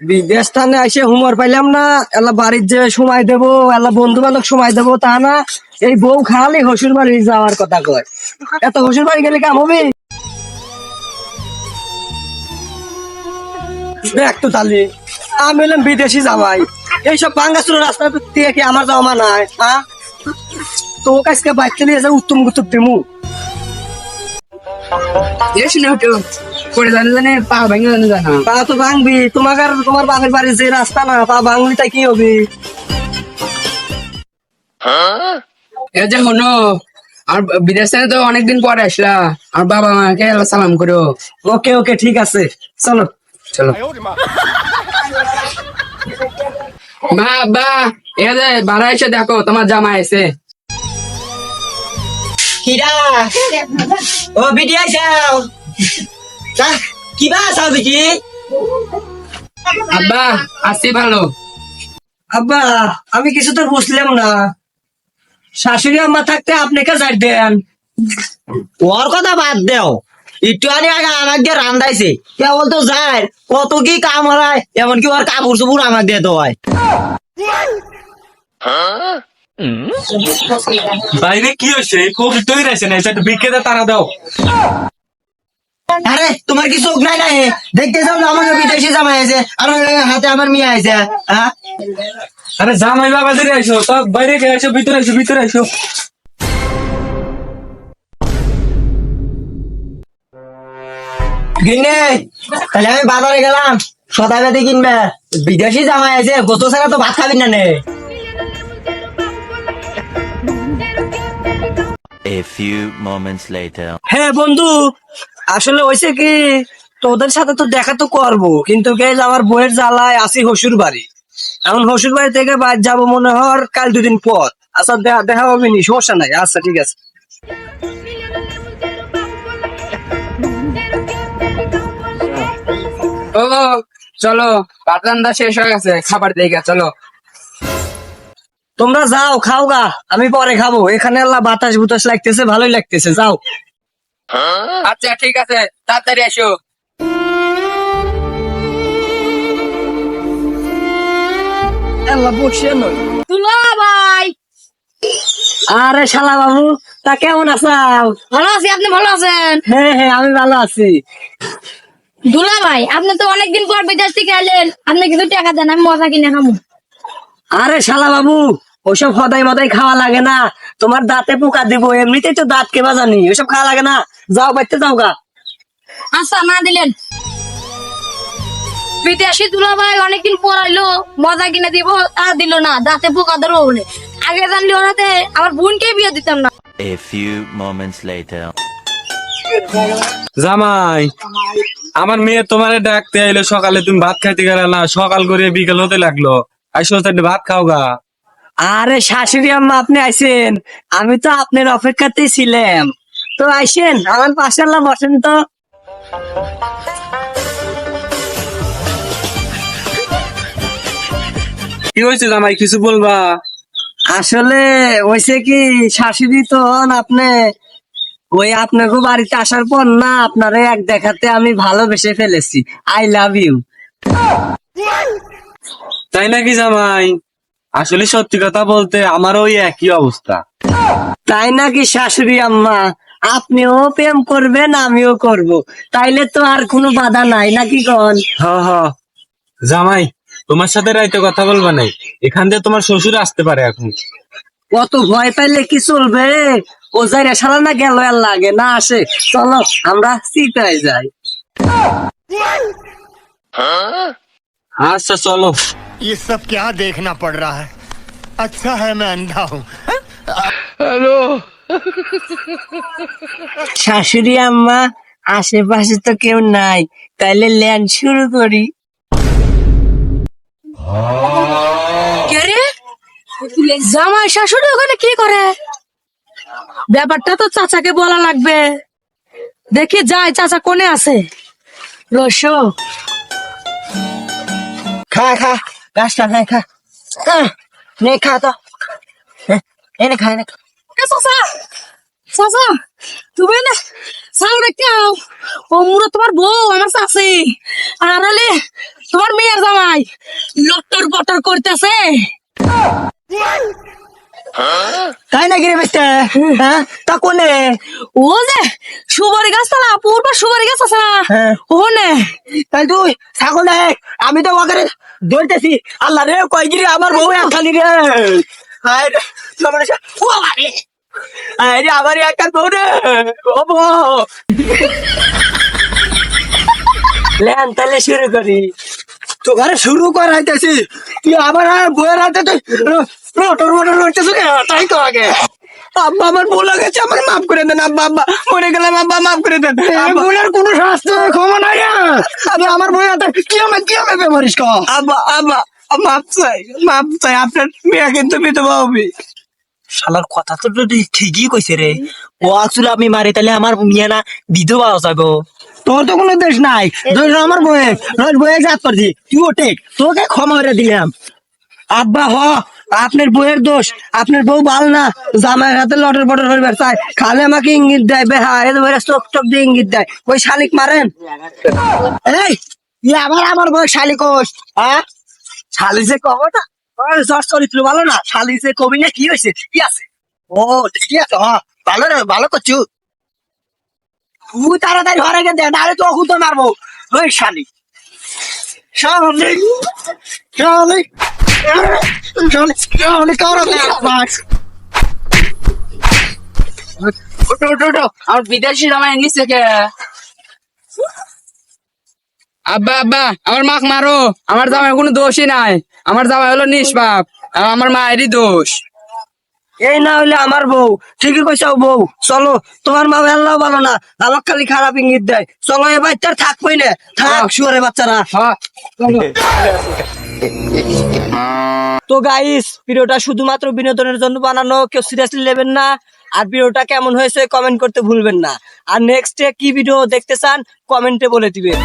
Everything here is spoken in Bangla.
বিদেশ স্থানে এসে হুমর পাইলাম না, এলা বাড়ির যে সময় দেবো, এলা বন্ধু বান্ধব সময় দেবো তা না। এই বউ খালি শ্বশুর বাড়ি যাওয়ার কথা কয়। এত শ্বশুর বাড়ি গেলে কাম হবে? দেখ তো তাহলে, আমি হলাম বিদেশি জামাই, এইসব ভাঙ্গাচুর রাস্তা দিয়ে কি আমার যাওয়া মানায়? হ্যাঁ, তো কাজকে বাইতে নিয়ে যাও, উত্তম গুত্তম দিমু। পা ভেঙে জানা পা তো ভাঙবি, তোমার বাপের বাড়ির যে রাস্তা না, পা ভাঙলি তাই কি হবে? এ যে হনো আর বিদেশ থেকে তো অনেকদিন পরে আসলা, আর বাবা মাকে সালাম করো। ওকে ওকে, ঠিক আছে, চলো। চলো মা বা এ যে বাড়া এসে দেখো তোমার জামা এসে। কিরা ও বিটি আইসাও, কিবা আসাও বিটি? আব্বা আসছি ভালো। আব্বা, আমি কিছু তো বুঝলাম না, শাশুড়ি আম্মা থাকতে আপনি কে যাই দেন? ওর কথা বাদ দেও, একটু আগে আমাকে দিয়ে রান্দাইছে, কেবল তো যায় কত কি কাম হয়, এমনকি ওর কাপড় চোপড় আমাকে দিয়ে তো হয়। বাইরে কি হয়েছে? খুব তৈরি আছে না, একটু বিক্রেতা তারা দাও। আরে তোমার কি চোখ নাই নাই? দেখতে যাও না, আমাকে বিদেশি জামাই আছে আর ওর হাতে আমার মেয়ে আছে। হ্যাঁ, আরে জামাই বাবা ধরে আইসো, তো বাইরে কে আইসো, ভিতরে আইসো, ভিতরে আইসো। গিন্নে তাহলে আমি বাজারে গেলাম, সদাইবাতি কিনবে। বিদেশি জামাই আছে, গত ছাড়া তো ভাত খাবি না নে। A few moments later. হ্যাঁ বন্ধু, আসলে হয়েছে কি, তোদের সাথে তো দেখা তো করবো, কিন্তু গেজ আমার বইয়ের জ্বালায় আসি শ্বশুর বাড়ি। এখন শ্বশুর বাড়ি থেকে বাদ যাবো মনে হয় কাল 2 দিন পর। আচ্ছা, দেখা হবে নি, সমস্যা নাই, আচ্ছা ঠিক আছে। ও চলো, ভাত রান্না শেষ হয়ে গেছে, খাবার দিয়ে গা, চলো। তোমরা যাও, খাও গা, আমি পরে খাবো। এখানে আল্লাহ বাতাস বুতাস লাগতেছে, ভালোই লাগতেছে, যাও। আচ্ছা ঠিক আছে, তাড়াতাড়ি এসো। আল্লাহ বসে নয়। দুলা ভাই, আরে শালা বাবু, তা কেমন আছাও? ভালো আছি, আপনি ভালো আছেন? হ্যাঁ হ্যাঁ, আমি ভালো আছি। দুলা ভাই, আপনি তো অনেকদিন পর বিদেশ থেকে এলেন, আপনি কিছু টাকা দেন, আমি মজা কিনে খাবো। আরে শালা বাবু, ওসব হদাই মদাই খাওয়া লাগে না, তোমার দাঁতে পোকা দিব, এমনিতেই তো দাঁত কেবা জানি, ওসব খাওয়া লাগে না। যাও, বাইতে যাও গা। আচ্ছা, না দিলেন। বিদেশি দুলা ভাই অনেকদিন পর আইলো, মজা কিনে দিব, আর দিল না, দাঁতে পোকা ধরবো বলে। আগে জানলে ওরাতে আমার বোনকে বিয়ে দিতাম না। A few moments later. জামাই, আমার মেয়ে তোমারে ডাকতে আইলো সকালে, তুমি ভাত খাইতে গেলে না, সকাল করে বিকেল হতে লাগলো। আইসো একটু ভাত খাও গা। আরে শাশুড়ি আম্মা, আপনি আইসেন, আমি তো আপনার অপেক্ষাতেই ছিলাম। তো আইসেন, আমার পাশে আল্লাহ বসেন তো। কি হয়েছে জামাই, কিছু বলবা? আসলে হয়েছে কি, শাশুড়ি তো আপনি, ওই আপনাকে বাড়িতে আসার পর না, আপনারে এক দেখাতে আমি ভালোবেসে ফেলেছি। I love you. তাই নাকি জামাই? আসলে সত্যি কথা বলতে আমারও ওই একই অবস্থা। তাই নাকি শাশুড়ি আম্মা? আপনিও প্রেম করবেন, আমিও করব, তাইলে তো আর কোনো বাধা নাই নাকি কন? হ হ জামাই, তোমার সাথে রাইতে কথা বলবা নাই, এখান দিয়ে তোমার শ্বশুর আসতে পারে এখন। অত ভয় পাইলে কি চলবে? ও যাই সারা না গেল, আর লাগে না আসে। চলো আমরা সিটাই যাই। আচ্ছা চলো। ये सब क्या देखना पड़ रहा है? अच्छा है मैं अंधा हूँ। শাশুড়ি আম্মা, আশেপাশে তো কেউ নাই, তাইলে ল্যান্ড শুরু করি। কে রে? জামাই শাশুড়ি ওখানে কি করে? ব্যাপারটা তো চাচাকে বলা লাগবে। দেখি যাই, চাচা কোনে আছে। রসো, খা খা, গাছটা খাই, খা। নে খা তো, এনে খা, এনে খা। এ চাচা, চাচা তুমি না চাল রেখে আও ও মুরা তোমার বউ আমার চাচি আর হলে তোমার মেয়ের জামাই লটর পটর করতেছে। তাই নাকি রে বেস্তে? হ্যাঁ, তা কোনে? ও যে সুপারি গাছ না পূর্ব সুপারি গাছ আছে না হ্যাঁ। ও নে তাই তুই ছাগল দেখ, আমি তো ওকে ধরতেছি। আল্লাহ রে, কয় গিরি আমার বউ একখানি রে। হায় রে, সামনে এসে, ও বাবা রে। হায় রে, আমার একখান বউ রে। ও বউ। লেন তাহলে শুরু করি। তো ঘরে শুরু করাইতেছি, তুই আবার আর বইয়ের হাতে তুই রটর মটর করতেছ কে? তাই তো আগে আব্বা আমার ভুল হয়ে গেছে, আমার মাফ করে দেন আব্বা। আব্বা মরে গেলাম, আব্বা মাফ করে দেন। ভুলের কোনো শাস্তি ক্ষমা নাই রে। আমি আমার বইয়ের হাতে কি হবে মরিস ক? আব্বা আব্বা মাফ চাই, আপনার মেয়ে কিন্তু বিধবা হবে। শালার কথা তো ঠিকই কইছে রে। ও আসলে আমি মারি তাহলে আমার মিয়া না বিধবা যাবো। তোর তো কোনো দোষ নাই, দোষ আমার বইয়ের। রোজ বইয়ে জাত করছি, তুই ওঠে, তোকে ক্ষমা করে দিলাম। আব্বা হ, আপনার বইয়ের দোষ। আপনার বউ ভালো না, জামাইয়ের হাতে লটর পটর হইবার চাই, খালে আমাকে ইঙ্গিত দেয় বেহা, চোখ চোখ দিয়ে ইঙ্গিত দেয়। ওই শালিক মারেন। এই তুই আবার আমার বউ শালিকোস? হ্যাঁ, শালি যে কব না, জ্বর চরিত্র ভালো না, শালি যে কবি না, কি হয়েছে? কি আছে? ও ঠিকই আছে, হ ভালো রে, ভালো করছু। তুই তাড়াতাড়ি ঘরে গিয়ে দে, নাহলে তো ওকে তো মারবো। ওই শালি শালি শালি শালি শালি কারো ওটো ওটো ওটো আমার বিদেশি জামাই নিচে কে? আব্বা আব্বা আমার মাক মারো, আমার জামাই কোনো দোষই নাই, আমার জামাই হলো নিষ্পাপ, আর আমার মায়েরই দোষ। এই না হইলে আমার বউ। ঠিকই কইছাও বউ, চলো। তোমার মা আল্লাহ ভালো না, আমার খালি খারাপ ইঙ্গিত দেয়। চলো এ বাচ্চার থাকবই না, থাক শুয়ারে বাচ্চারা। হ্যাঁ চলো। তো গাইস, ভিডিওটা শুধুমাত্র বিনোদনের জন্য বানানো, কেউ সিরিয়াসলি নেবেন না। আর ভিডিওটা কেমন হয়েছে কমেন্ট করতে ভুলবেন না। আর নেক্সট কি ভিডিও দেখতে চান কমেন্টে বলে দিবেন।